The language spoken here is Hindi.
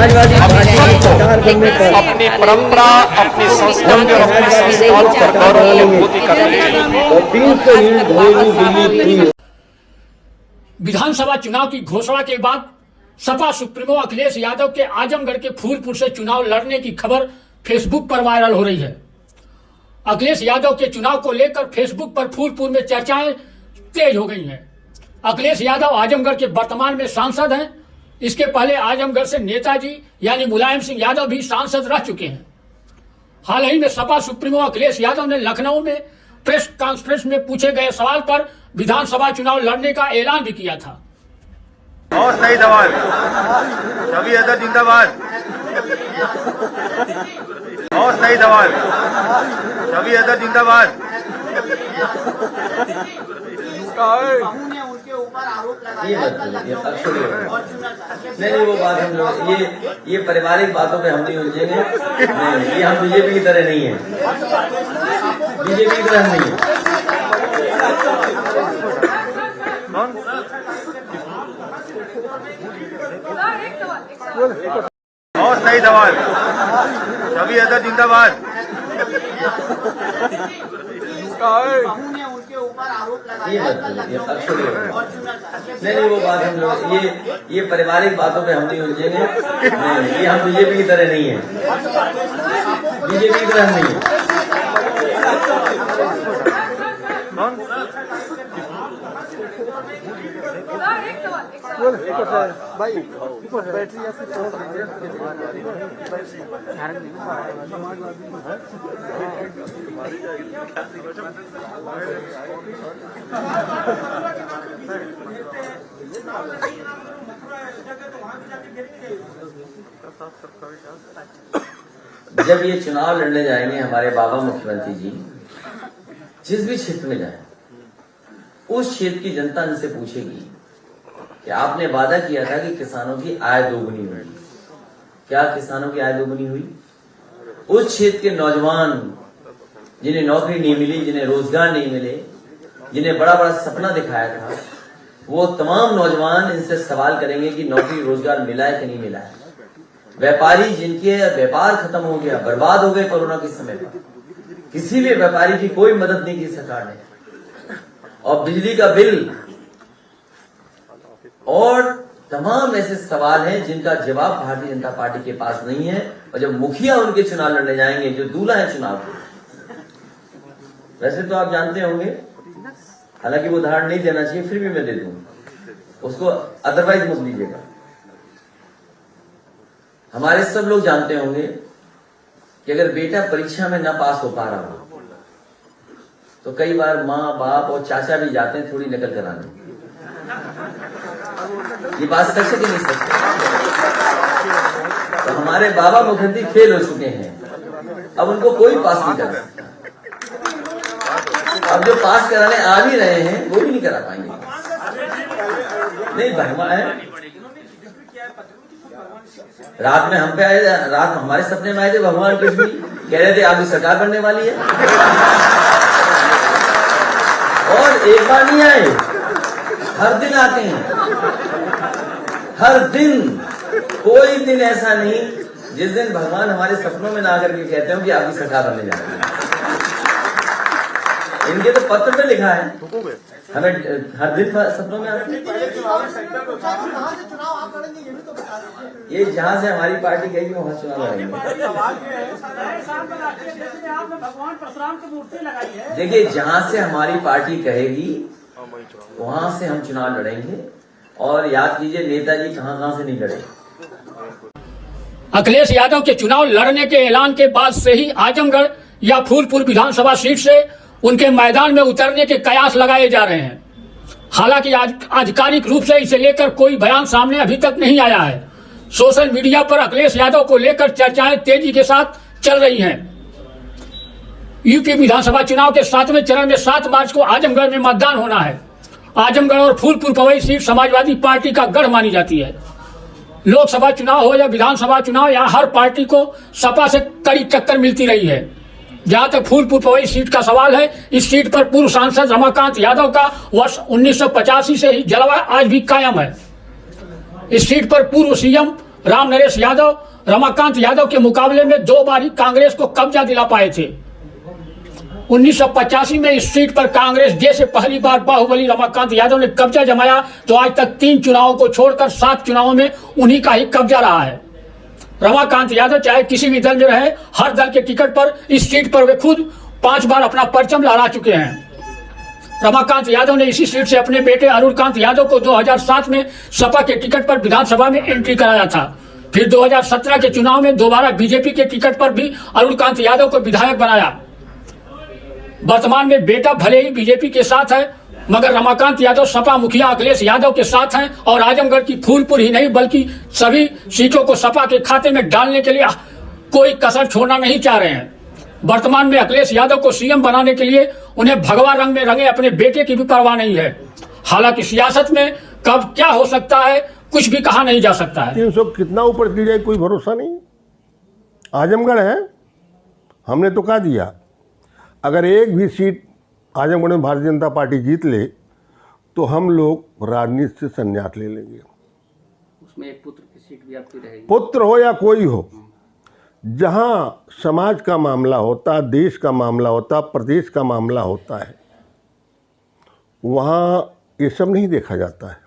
समाजवादी पार्टी की सरकार बनने पर अपनी परंपरा, अपनी संस्कृति और अपने संस्कार पर गौरव की अनुभूति करते हैं। और 300 यूनिट घरेलू बिजली फ्री। विधानसभा चुनाव की घोषणा के बाद सपा सुप्रीमो अखिलेश यादव के आजमगढ़ के फूलपुर से चुनाव लड़ने की खबर फेसबुक पर वायरल हो रही है। अखिलेश यादव के चुनाव को लेकर फेसबुक पर फूलपुर में चर्चाएं तेज हो गई हैं। अखिलेश यादव आजमगढ़ के वर्तमान में सांसद हैं। इसके पहले आजमगढ़ से नेताजी यानी मुलायम सिंह यादव भी सांसद रह चुके हैं। हाल ही में सपा सुप्रीमो अखिलेश यादव ने लखनऊ में प्रेस कॉन्फ्रेंस में पूछे गए सवाल पर विधानसभा चुनाव लड़ने का ऐलान भी किया था। और सही सवाल, छवि हैदर जिंदाबाद। और सही सवाल, छवि हैदर जिंदाबाद। उनके ऊपर आरोप लगाया नहीं, वो बात हम लोग ये पारिवारिक बातों पे हम नहीं उलझेंगे। नहीं, ये हम बीजेपी की तरह नहीं है, बीजेपी की तरह नहीं है। और सही सवाल, छवि हैदर जिंदाबाद। उनके ऊपर आरोप लगाया नहीं, वो बात हम लोग ये पारिवारिक बातों पे हम नहीं उलझेंगे। नहीं, ये हम बीजेपी की तरह नहीं है, बीजेपी की तरह नहीं है। जब ये चुनाव लड़ने जाएंगे हमारे बाबा मुख्यमंत्री जी, जिस भी क्षेत्र में जाए उस क्षेत्र की जनता इनसे पूछेगी कि आपने वादा किया था कि किसानों की आय दोगुनी होगी। क्या किसानों की आय दोगुनी हुई? उस क्षेत्र के नौजवान जिन्हें नौकरी नहीं मिली, जिन्हें रोजगार नहीं मिले, जिन्हें बड़ा बड़ा सपना दिखाया था, वो तमाम नौजवान इनसे सवाल करेंगे कि नौकरी रोजगार मिला है कि नहीं मिला है। व्यापारी जिनके व्यापार खत्म हो गया, बर्बाद हो गए कोरोना के समय पर, किसी भी व्यापारी की कोई मदद नहीं की सरकार ने। और बिजली का बिल और तमाम ऐसे सवाल हैं जिनका जवाब भारतीय जनता पार्टी के पास नहीं है। और जब मुखिया उनके चुनाव लड़ने जाएंगे, जो दूल्हा है चुनाव के, वैसे तो आप जानते होंगे, हालांकि वो उदाहरण नहीं देना चाहिए, फिर भी मैं दे दूंगा उसको, अदरवाइज मत लीजिएगा। हमारे सब लोग जानते होंगे कि अगर बेटा परीक्षा में ना पास हो पा रहा हो तो कई बार माँ बाप और चाचा भी जाते हैं थोड़ी नकल कराने। ये बात सच है कि नहीं सच? तो हमारे बाबा मुख्यमंत्री फेल हो चुके हैं, अब उनको कोई पास नहीं कर सकता। अब जो पास कराने आ भी रहे हैं वो भी नहीं करा पाएंगे। नहीं भाई, रात में हम पे आए, रात हमारे सपने में आए थे भगवान कृष्ण, कह रहे थे आपकी सरकार बनने वाली है। और एक बार नहीं आए, हर दिन आते हैं, हर दिन। कोई दिन ऐसा नहीं जिस दिन भगवान हमारे सपनों में ना आकर के कहते हो कि आपकी सरकार बनने जा रही है। इनके तो पत्र पे लिखा है, हमें हर दिन सपनों में आते हैं। ये जहां से हमारी पार्टी कहेगी वहां चुनाव लड़ेंगे। देखिए, जहां से हमारी पार्टी कहेगी वहां से हम चुनाव लड़ेंगे। और याद कीजिए, नेताजी कहां कहां से नहीं लड़े। अखिलेश यादव के चुनाव लड़ने के ऐलान के बाद से ही आजमगढ़ या फूलपुर विधानसभा सीट से उनके मैदान में उतरने के कयास लगाए जा रहे हैं। हालांकि आधिकारिक रूप से इसे लेकर कोई बयान सामने अभी तक नहीं आया है। सोशल मीडिया पर अखिलेश यादव को लेकर चर्चाएं तेजी के साथ चल रही हैं। यूपी विधानसभा चुनाव के 7वें चरण में 7 मार्च को आजमगढ़ में मतदान होना है। आजमगढ़ और फूलपुर पवई सीट समाजवादी पार्टी का गढ़ मानी जाती है। लोकसभा चुनाव हो या विधानसभा चुनाव, यहाँ हर पार्टी को सपा से कड़ी टक्कर मिलती रही है। जहां तक फूलपुर पवई सीट का सवाल है, इस सीट पर पूर्व सांसद रमाकांत यादव का वर्ष 1985 से ही जलवा आज भी कायम है। इस सीट पर पूर्व सीएम राम नरेश यादव रमाकांत यादव के मुकाबले में 2 बार ही कांग्रेस को कब्जा दिला पाए थे। 1985 में इस सीट पर कांग्रेस जैसे पहली बार बाहुबली रमाकांत यादव ने कब्जा जमाया तो आज तक 3 चुनावों को छोड़कर 7 चुनावों में उन्हीं का ही कब्जा रहा है। रमाकांत यादव चाहे किसी भी दल में रहे, हर दल के टिकट पर इस सीट पर वे खुद 5 बार अपना परचम लहरा चुके हैं। रमाकांत यादव ने इसी सीट से अपने बेटे अरुणकांत यादव को 2007 में सपा के टिकट पर विधानसभा में एंट्री कराया था। फिर 2017 के चुनाव में दोबारा बीजेपी के टिकट पर भी अरुणकांत यादव को विधायक बनाया। वर्तमान में बेटा भले ही बीजेपी के साथ है, मगर रमाकांत यादव सपा मुखिया अखिलेश यादव के साथ हैं और आजमगढ़ की फूलपुर ही नहीं बल्कि सभी सीटों को सपा के खाते में डालने के लिए कोई कसर छोड़ना नहीं चाह रहे हैं। वर्तमान में अखिलेश यादव को सीएम बनाने के लिए उन्हें भगवा रंग में रंगे अपने बेटे की भी परवाह नहीं है। हालांकि सियासत में कब क्या हो सकता है कुछ भी कहा नहीं जा सकता है। 300 कितना ऊपर की जाए कोई भरोसा नहीं। आजमगढ़ है, हमने तो कहा दिया अगर एक भी सीट आजमगढ़ में भारतीय जनता पार्टी जीत ले तो हम लोग राजनीति से संन्यास ले लेंगे। उसमें एक पुत्र की सीट भी आपकी रहेगी। पुत्र हो या कोई हो, जहाँ समाज का मामला होता, देश का मामला होता, प्रदेश का मामला होता है, वहाँ ये सब नहीं देखा जाता है।